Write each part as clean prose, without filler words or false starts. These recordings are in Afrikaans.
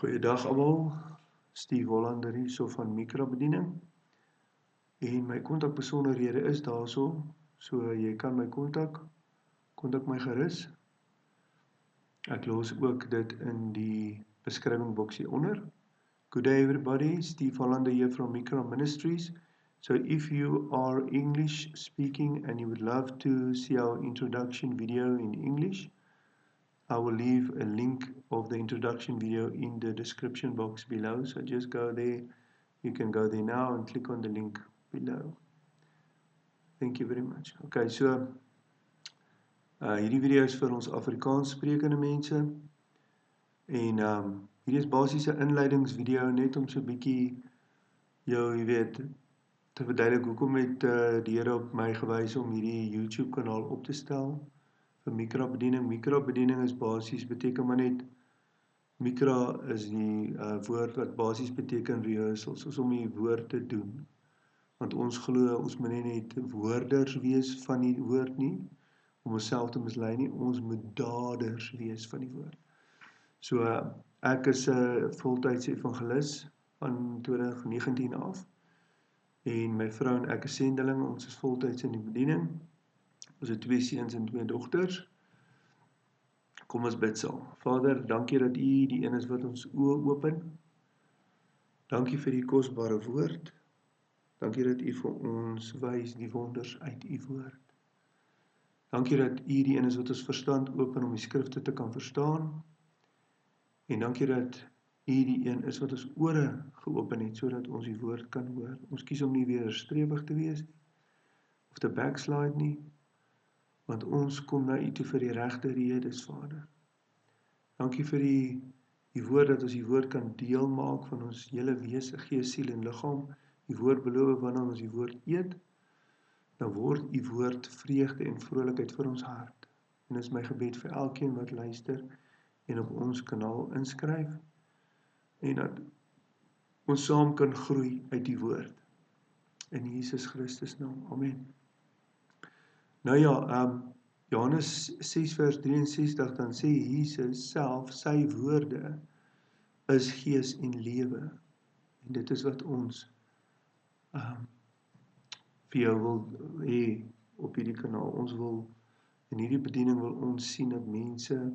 Goeiedag almal, Steve Hollander hierso van Mikrobediening en my kontakbesonderhede is daarso, so jy kan my kontak my gerus. Ek los ook dit in die beskrywingboks hieronder. Good day everybody, Steve Hollander here from Micro Ministries. So if you are English speaking and you would love to see our introduction video in English, I will leave a link of the introduction video in the description box below. So just go there. You can go there now and click on the link below. Thank you very much. Okay, so hierdie video is vir ons Afrikaans sprekende mense. En hierdie is basies 'n inleidingsvideo net om so 'n bietjie jou, jy weet, te verduidelik hoekom het die Here op my gewys om hierdie YouTube kanaal op te stel vir mikrobediening. Mikrobediening is basies beteken maar net mikra is die woord wat basies beteken rehearsal, soos om die woord te doen. Want ons glo ons moet nie net woorders wees van die woord nie, om onsself te mislei nie, ons moet daders wees van die woord. So ek is 'n voltydse evangelis van 2019 af. En my vrou en ek is sendeling, ons is voltyds in die bediening. Ons het 2 seuns en 2 dogters. Kom ons bid saam. Vader, dankie dat U die een is wat ons oë open. Dankie vir die kosbare woord. Dankie dat U vir ons wys die wonders uit U woord. Dankie dat U die een is wat ons verstand open om die skrifte te kan verstaan. En dankie dat U die een is wat ons ore geopen het, sodat ons die woord kan hoor. Ons kies om nie weerstrewig te wees nie, of te backslide nie, want ons kom na U toe vir die regte redes, Vader. Dankie vir die woord, dat ons die woord kan deel maak van ons hele wese, gees, siel en liggaam. Die woord beloof wanneer ons die woord eet, dan word U woord vreugde en vrolikheid vir ons hart. En dis my gebed vir elkeen wat luister en op ons kanaal inskryf, en dat ons saam kan groei uit die woord. In Jesus Christus naam. Amen. Nou ja, Johannes 6 vers 63, dan sê Jesus self, sy woorde is gees en lewe. En dit is wat ons vir jou wil hê op hierdie kanaal. Ons wil, in hierdie bediening wil ons sien dat mense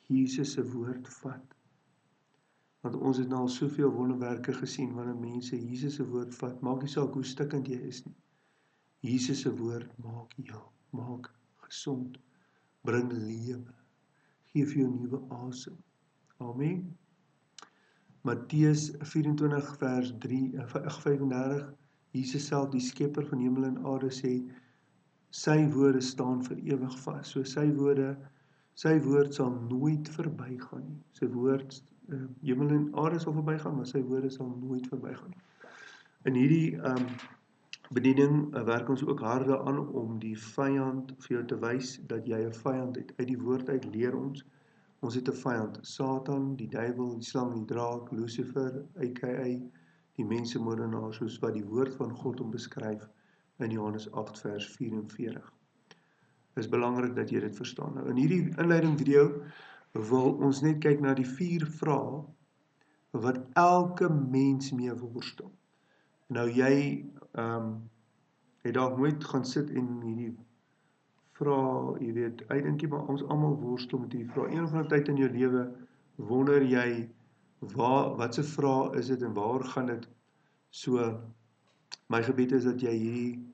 Jesus se woord vat. Want ons het nou al soveel wonderwerke gesien, wanneer mense Jesus se woord vat, maak nie saak hoe stikkend jy is nie. Jesus se woord maak jou, maak gesond, bring lewe, geef jou nuwe asem. Amen. Matteus 24 vers 35, Jesus self, die skepper van hemel en aarde, sê, sy woorde staan vir ewig vas. So sy woord sal nooit verbygaan nie. Sy woord, hemel en aarde sal verbygaan, maar sy woorde sal nooit verbygaan nie. In hierdie bediening werk ons ook harde aan om die vyand vir jou te wys dat jy 'n vyand het. Uit die woord uit leer ons het 'n vyand, Satan, die duiwel, die slang, die draak, Lucifer, aka die mensemoordenaar, soos wat die woord van God hom beskryf in Johannes 8 vers 44. Dit is belangrik dat jy dit verstaan. Nou, in hierdie inleiding video wil ons net kyk na die 4 vrae wat elke mens mee worstel. Nou jy het dalk nooit gaan sit en hierdie vrae, jy weet, uitdink nie, maar ons almal worstel met hierdie vrae. Een of ander tyd in jou lewe wonder jy, wat se vrae is dit en waar gaan dit? So, my gebed is dat jy hierdie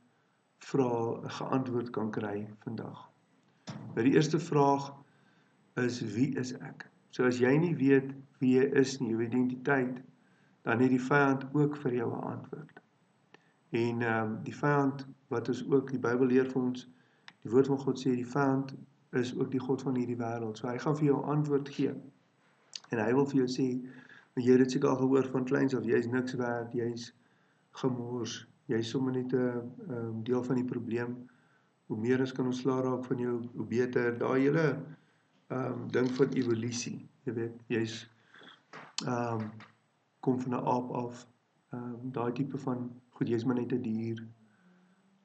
vrae geantwoord kan kry vandag. Nou die eerste vraag is, wie is ek? So as jy nie weet wie jy is nie, jou identiteit, dan het die vyand ook vir jou 'n antwoord. En die vyand, wat is ook, die Bybel leer vir ons, die woord van God sê, die vyand is ook die god van hierdie wêreld. So hy gaan vir jou 'n antwoord gee. En hy wil vir jou sê, jy het dit seker al gehoor van kleins af, jy is niks werd, jy is gemors, jy is sommer net 'n deel van die probleem. Hoe meer ons kan ontslaa raak van jou, hoe beter. Daai hele ding van evolusie, jy weet, jy's kom van 'n aap af, daai tipe van goed, jy's maar net 'n dier.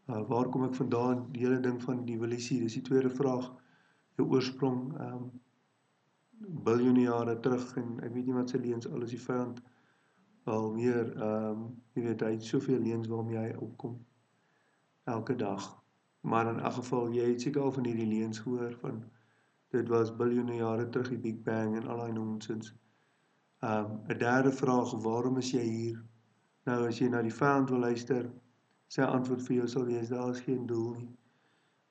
Waar kom ek vandaan? Die hele ding van die evolusie, dis die tweede vraag, jou oorsprong. biljoene jare terug en ek weet nie wat sy leuns alles die vyand al meer, jy weet, hy het soveel leuns waarmee hy opkom elke dag. Maar in elk geval, jy het seker al van hierdie leuns gehoor van dit was biljoene jare terug die Big Bang en al daai nonsens. 'n derde vraag, waarom is jy hier? Nou as jy na die vyand wil luister, sy antwoord vir jou sal wees, daar is geen doel nie.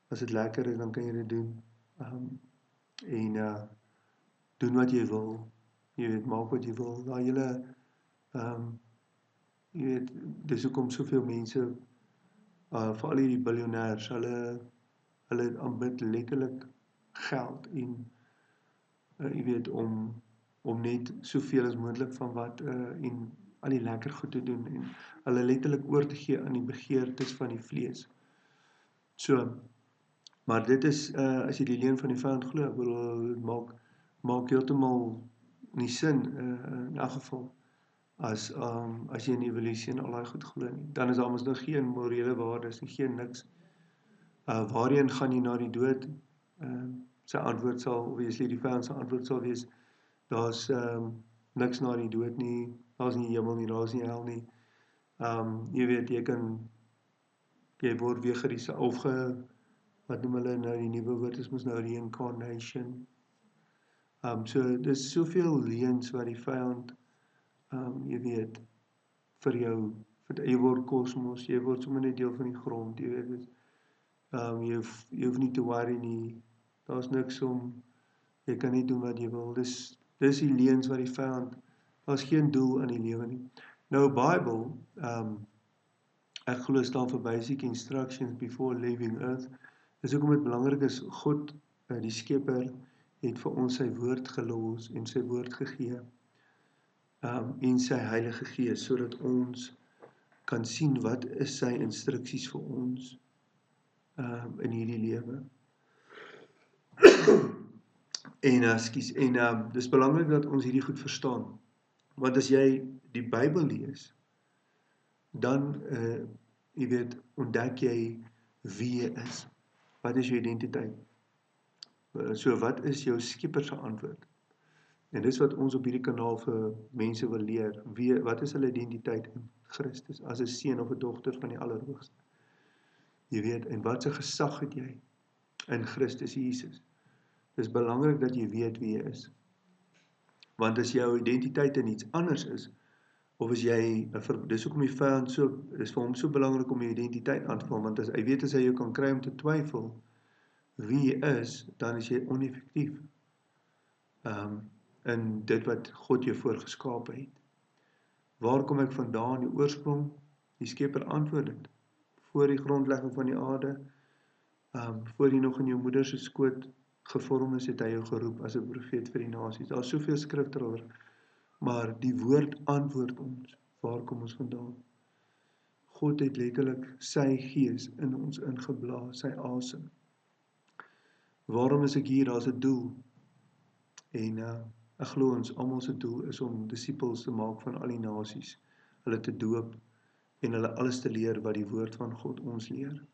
As dit lekker is, dan kan jy dit doen. En doen wat jy wil. Jy weet, maak wat jy wil. Daai hele, jy weet, dis hoekom soveel mense, veral hierdie biljonêers, hulle aanbid letterlik geld en jy weet, om net soveel as moontlik van wat en al die lekker goed te doen en hulle letterlik oor te gee aan die begeertes van die vlees. So, maar dit is, as jy die leuen van die vyand glo, ek bedoel, dit maak heeltemal nie sin, in elk geval, as jy in evolusie en al daai goed glo nie. Dan is daar mos nou geen morele waardes nie, geen niks. Waarheen gaan jy na die dood? Sy antwoord sal wees, die vyand se antwoord sal wees, daar's niks na die dood nie, daar's nie hemel nie, daar's nie hel nie. Jy weet, jy word weer wat noem hulle nou, die nuwe woord is mos nou reincarnation. So dis soveel leuns wat die vyand, jy weet, vir jou, jy word kosmos, jy word sommer net deel van die grond, jy weet, jy hoef nie te worry nie, daar's niks jy kan nie doen wat jy wil, dis die leuns wat die vyand, daar's geen doel aan die lewe nie. Nou, Bible, ek glo staan vir basic instructions before leaving earth. Dis hoekom dit belangrik is, God, die skepper, het vir ons sy woord gelos en sy woord gegee, en sy Heilige Gees, sodat ons kan sien wat is sy instruksies vir ons in hierdie lewe. En dis belangrik dat ons hierdie goed verstaan. Want as jy die Bybel lees, dan, jy weet, ontdek jy wie jy is. Wat is jou identiteit? So wat is jou skepper se antwoord? En dis wat ons op hierdie kanaal vir mense wil leer. Wat is hulle identiteit in Christus, as 'n seun of 'n dogter van die Allerhoogste? Jy weet, en wat se gesag het jy in Christus Jesus? Dis belangrik dat jy weet wie jy is. Want as jou identiteit in iets anders is, of as jy, dis hoekom die vyand dis vir hom so belangrik om jou identiteit aan te val, want as hy jou kan kry om te twyfel wie jy is, dan is jy oneffektief in dit wat God jou voorgeskape het. Waar kom ek vandaan, die oorsprong? Die skepper antwoord dit. Voor die grondlegging van die aarde, voor jy nog in jou moeder se skoot gevorm is, het hy jou geroep as 'n profeet vir die nasies. Daar is soveel skrif daaroor, maar die woord antwoord ons, waar kom ons vandaan? God het letterlik sy gees in ons ingeblaas, sy asem. Waarom is ek hier? Daar's 'n doel. En ek glo ons almal se doel is om disippels te maak van al die nasies, hulle te doop en hulle alles te leer wat die woord van God ons leer.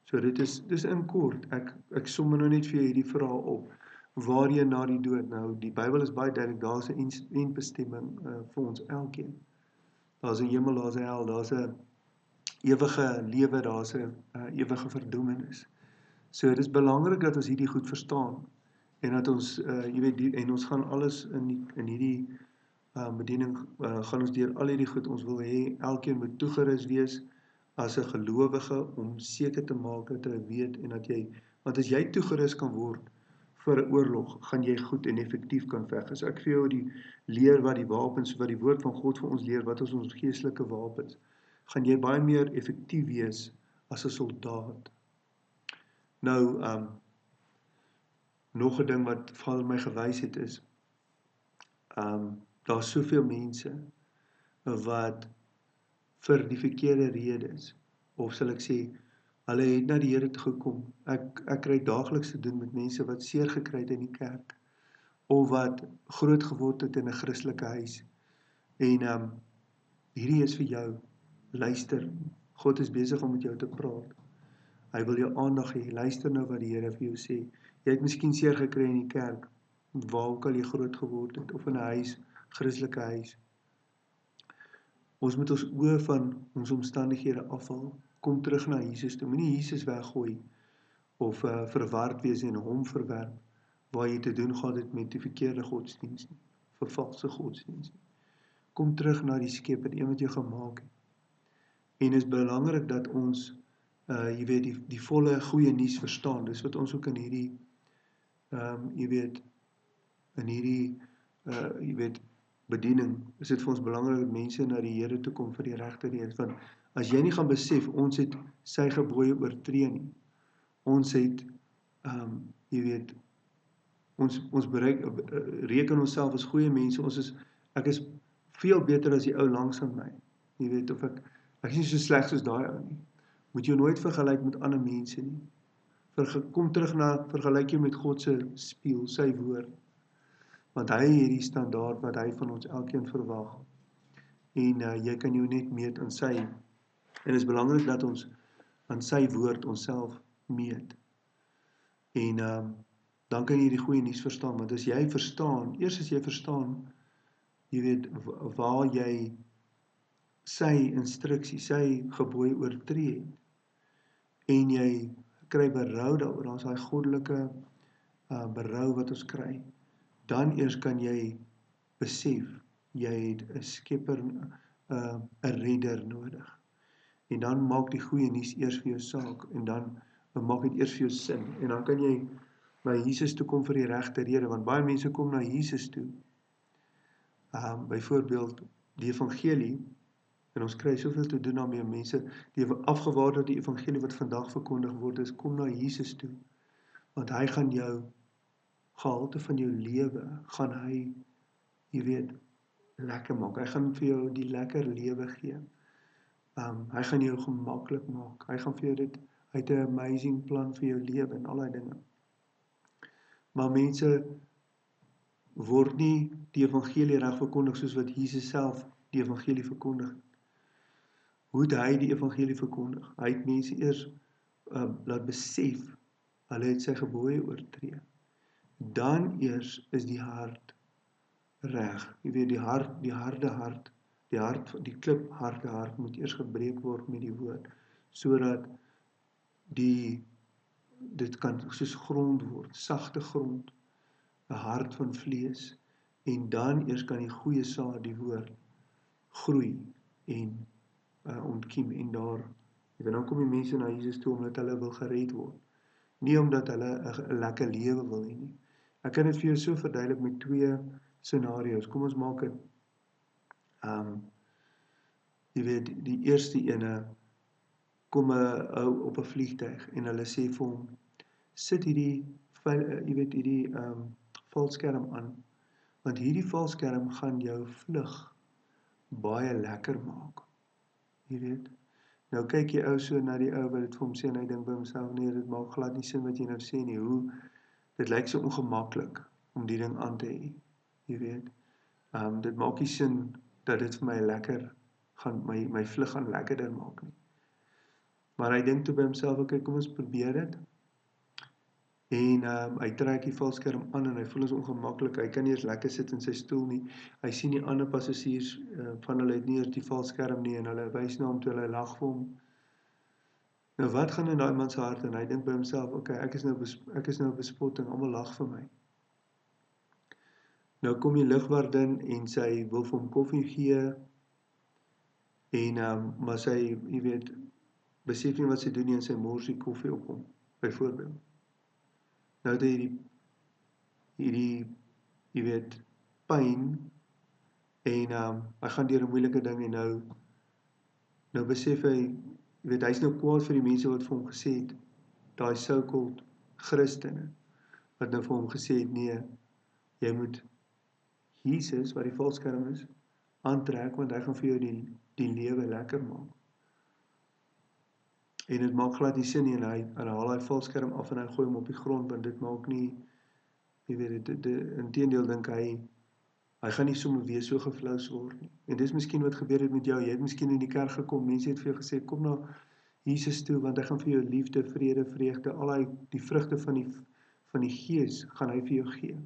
So dis in kort, ek som nou net vir jou hierdie vraag op, waarheen na die dood? Nou, die Bybel is baie duidelik, daar's 'n eindbestemming vir ons elkeen. Daar's 'n hemel, daar's 'n hel, daar's 'n ewige lewe, daar's 'n ewige verdoemenis. So dis belangrik dat ons hierdie goed verstaan, en dat ons, jy weet, en ons gaan alles in hierdie bediening, gaan ons deur al hierdie goed, ons wil hê, elkeen moet toegerus wees, as 'n gelowige, om seker te maak dat hy weet en dat jy, want as jy toegerus kan word vir 'n oorlog, gaan jy goed en effektief kan veg. As ek vir jou die leer wat die wapens, wat die woord van God vir ons leer, wat is ons geestelike wapens, gaan jy baie meer effektief wees as 'n soldaat. Nou, nog 'n ding wat Vader my gewys het is, daar's soveel mense wat vir die verkeerde redes, of sal ek sê, hulle het na die Here toe gekom. Ek kry daagliks te doen met mense wat seer gekry het in die kerk, of wat groot geword het in 'n Christelike huis. En hierdie is vir jou. Luister, God is besig om met jou te praat. Hy wil jou aandag hê. Luister nou wat die Here vir jou sê. Jy het miskien seer gekry in die kerk. waar ook al jy groot geword het, of in 'n huis, Christelike huis. Ons moet ons oë van ons omstandighede afhaal, kom terug na Jesus toe, moenie Jesus weggooi, of verward wees en hom verwerp, waar jy te doen gehad het met die verkeerde godsdienst nie, vervalse godsdienst nie. Kom terug na die Skepper, die een wat jou gemaak het. En is belangrik dat ons, jy weet, die volle goeie nuus verstaan, dis wat ons ook in hierdie, jy weet, in hierdie, jy weet, bediening, is dit vir ons belangrik dat mense na die Here toe kom vir die regte rede, want as jy nie gaan besef, ons het sy gebooie oortree nie, ons het, jy weet, ons bereik, reken onsself as goeie mense, ek is veel beter as die ou langs aan my, jy weet, of ek is nie so sleg soos daai ou nie, moet jou nooit vergelyk met ander mense nie, kom terug na, vergelyk jou met God se spieël, sy woord, want hy het die standaard wat hy van ons elkeen verwag, en jy kan jou net meet aan sy, en het is belangrik dat ons aan sy woord onsself meet, en dan kan jy die goeie nuus verstaan, want as jy verstaan, eers as jy verstaan, jy weet, waar jy sy instruksie, sy gebooie oortree het, en jy kry berou daaroor, dan is daai goddelike berou wat ons kry, dan eers kan jy besef, jy het 'n Skepper, 'n redder nodig, en dan maak die goeie nuus eers vir jou saak, en dan maak dit eers vir jou sin, en dan kan jy na Jesus toe kom vir die regte rede, want baie mense kom na Jesus toe, byvoorbeeld die evangelie, en ons kry soveel te doen daarmee, mense, die afgewaarde die evangelie wat vandag verkondig word, is kom na Jesus toe, want hy gaan jou gehalte van jou lewe, gaan hy, jy weet, lekker maak, hy gaan vir jou die lekker lewe gee, hy gaan jou gemaklik maak, hy gaan vir jou dit, hy het 'n amazing plan vir jou lewe, en al die dinge, maar mense word nie die evangelie reg verkondig, soos wat Jesus self die evangelie verkondig. Hoe het hy die evangelie verkondig? Hy het mense eers laat besef, hulle het sy gebooie oortree. Dan eers is die hart reg. Jy weet, die harde hart, die klipharde hart moet eers gebreek word met die woord, sodat dit kan soos grond word, sagte grond, 'n hart van vlees, en dan eers kan die goeie saad, die woord, groei en ontkiem, en dan kom die mense na Jesus toe, omdat hulle wil gered word, nie omdat hulle 'n lekker lewe wil hê nie. Ek kan dit vir jou so verduidelik met 2 scenario's, kom ons maak dit, jy weet, die eerste ene, kom 'n ou op 'n vliegtuig, en hulle sê vir hom, sit hierdie valskerm aan, want hierdie valskerm gaan jou vlug baie lekker maak, jy weet. Nou kyk die ou so na die ou wat dit vir hom sê, en hy dink by homself, nee, dit maak glad nie sin wat jy nou sê nie, dit lyk so ongemaklik om die ding aan te hê, jy weet. Dit maak nie sin dat dit vir my lekker gaan, my vlug gaan lekkerder maak nie. Maar hy dink toe by homself, okay, kom ons probeer dit, en hy trek die valskerm aan, en hy voel ons ongemaklik, hy kan nie eens lekker sit in sy stoel nie, hy sien die ander passasiers, van hulle het nie eers die valskerm nie, en hulle wys na hom toe, hulle lag vir hom. Nou wat gaan in daai man se hart, en hy dink by homself, okay, ek is nou bespotting, almal lag vir my. Nou kom die lugwaardin, en sy wil vir hom koffie gee, en maar sy, jy weet, besef nie wat sy doen nie, en sy mors die koffie op hom, byvoorbeeld. Nou het hy hierdie, jy weet, pyn, en hy gaan deur 'n moeilike ding, en nou besef hy, jy weet, hy's nou kwaad vir die mense wat vir hom gesê het, daai so-called Christene, wat nou vir hom gesê het, nee, jy moet Jesus, wat die valskerm is, aantrek, want hy gaan vir jou die lewe lekker maak. En dit maak glad nie sin nie, en hy haal hy valskerm af, en hy gooi hom op die grond, want dit maak nie, jy weet, inteendeel dink hy gaan nie sommer weer so geflous word nie. En dis miskien wat gebeur het met jou, jy het miskien in die kerk gekom, mense het vir jou gesê, kom na Jesus toe, want hy gaan vir jou liefde, vrede, vreugde, al die vrugte van die Gees, gaan hy vir jou gee.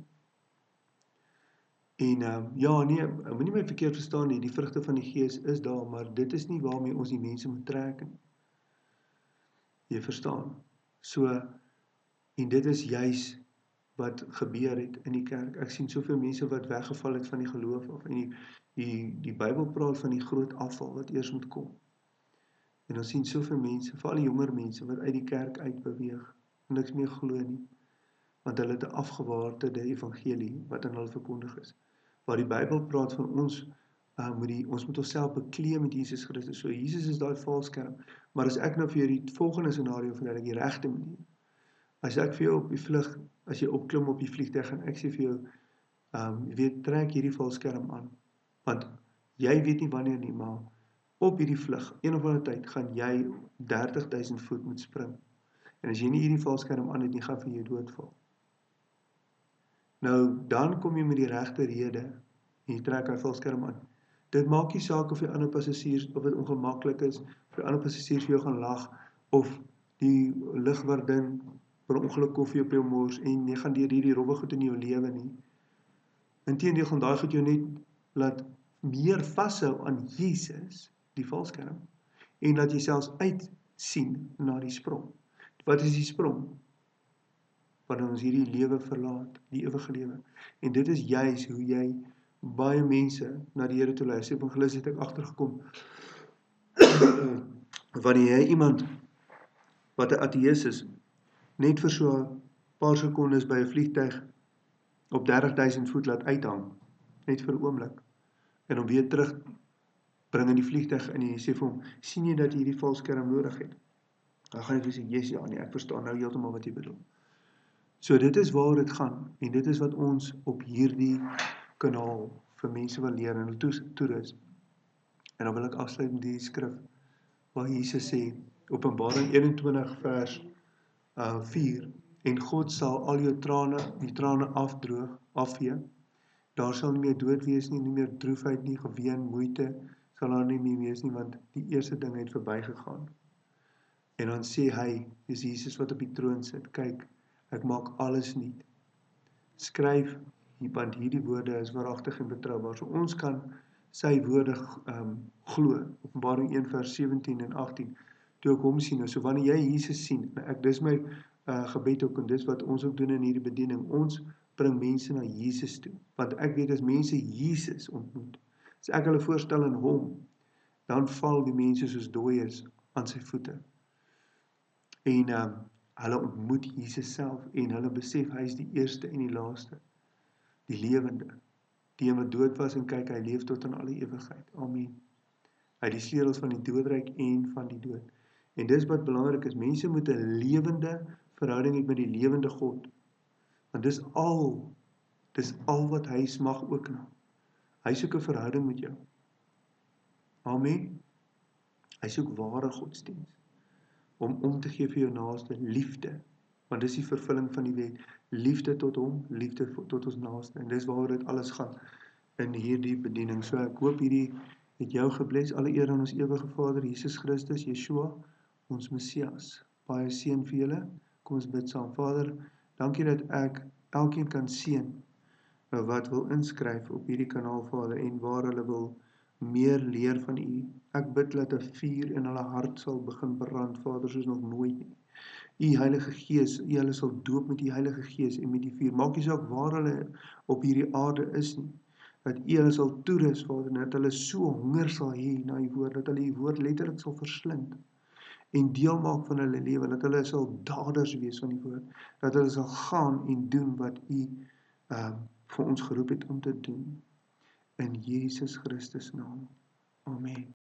En ja, nee, moenie my verkeerd verstaan nie, die vrugte van die Gees is daar, maar dit is nie waarmee ons die mense moet trek nie. Jy verstaan? So, en dit is juis wat gebeur het in die kerk. Ek sien soveel mense wat weggeval het van die geloof af, en die Bybel praat van die groot afval wat eers moet kom. En ons sien soveel mense, veral die jonger mense, wat uit die kerk uitbeweeg, en niks meer glo nie, want hulle het 'n afgewaarterde evangelie wat aan hulle verkondig is. Waar die Bybel praat van ons, ons moet onsself bekleed met Jesus Christus. So Jesus is daai valskerm. Maar as ek nou vir jou die volgende scenario verduidelik, die regte manier. As ek vir jou op die vlug, as jy opklim op die vliegtuig en ek sê vir jou, jy weet, trek hierdie valskerm aan, want jy weet nie wanneer nie, maar op hierdie vlug, een of ander tyd, gaan jy 30.000 voet moet spring. En as jy nie hierdie valskerm aan het nie, gaan vir jou doodval. Nou, dan kom jy met die regte rede, en jy trek hy valskerm aan. Dit maak nie saak of die ander passasiers, of dit ongemaklik is, of die ander passasiers vir jou gaan lag, of die lugwaardin per ongeluk koffie op jou mors, en jy gaan deur hierdie rowwe goed in jou lewe nie. Inteendeel gaan daai goed jou net laat meer vashou aan Jesus, die valskerm, en laat jy selfs uitsien na die sprong. Wat is die sprong? Wanneer ons hierdie lewe verlaat, die ewige lewe. En dit is juis hoe jy baie mense na die Here toe lei. As evangelis het ek agtergekom, wanneer jy iemand wat 'n ateïs is, net vir so 'n paar sekondes by 'n vliegtuig op 30.000 voet laat uithang, net vir 'n oomblik, en hom weer terug bring in die vliegtuig in, en jy sê vir hom, sien jy dat jy hierdie valskerm nodig het? Dan gaan hy sê, yes, ja, nee, ek verstaan nou heeltemal wat jy bedoel. So dit is waar dit gaan, en dit is wat ons op hierdie kanaal vir mense wil leer en toerus. En dan wil ek afsluit met die skrif, waar Jesus sê, Openbaring 21 vers 4, en God sal al jou trane, die trane afvee, daar sal nie meer dood wees nie, nie meer droefheid nie, geween, moeite, sal daar nie meer wees nie, want die eerste ding het verbygegaan. En dan sê hy, dis Jesus wat op die troon sit, kyk, ek maak alles nuut. Skryf, want hierdie woorde is waaragtig en betroubaar. So ons kan sy woorde glo. Openbaring 1 vers 17 en 18. Toe ek hom sien, so wanneer jy Jesus sien, dis my gebed ook, en dis wat ons ook doen in hierdie bediening. Ons bring mense na Jesus toe. Want ek weet as mense Jesus ontmoet, as ek hulle voorstel in hom, dan val die mense soos dooies aan sy voete. En hulle ontmoet Jesus self, en hulle besef, hy is die eerste en die laaste, die lewende, die een wat dood was, en kyk, hy leef tot in alle ewigheid. Amen. Hy het die sleutels van die doodryk en van die dood. En dis wat belangrik is, mense moet 'n lewende verhouding hê met die lewende God. Want dis al wat hy smag ook na. Hy soek 'n verhouding met jou. Amen. Hy soek ware godsdiens, om te gee vir jou naaste, liefde, want dis die vervulling van die wet, liefde tot hom, liefde tot ons naaste, en dis waaroor dit alles gaan in hierdie bediening. So ek hoop hierdie het jou gebless. Alle eer aan ons ewige Vader, Jesus Christus, Yeshua, ons Messias. Baie seën vir julle. Kom ons bid saam. Vader, dankie dat ek elkeen kan seën wat wil inskryf op hierdie kanaal, Vader, en waar hulle wil meer leer van U. Ek bid dat 'n vuur in hulle hart sal begin brand, Vader, soos nog nooit nie. U Heilige Gees, U hulle sal doop met U Heilige Gees en met die vuur. Maak nie saak waar hulle op hierdie aarde is nie, dat U hulle sal toerus, Vader, dat hulle so honger sal hê na U woord, dat hulle U woord letterlik sal verslind en deel maak van hulle lewe, dat hulle sal daders wees van die woord, dat hulle sal gaan en doen wat U vir ons geroep het om te doen. In Jesus Christus naam. Amen.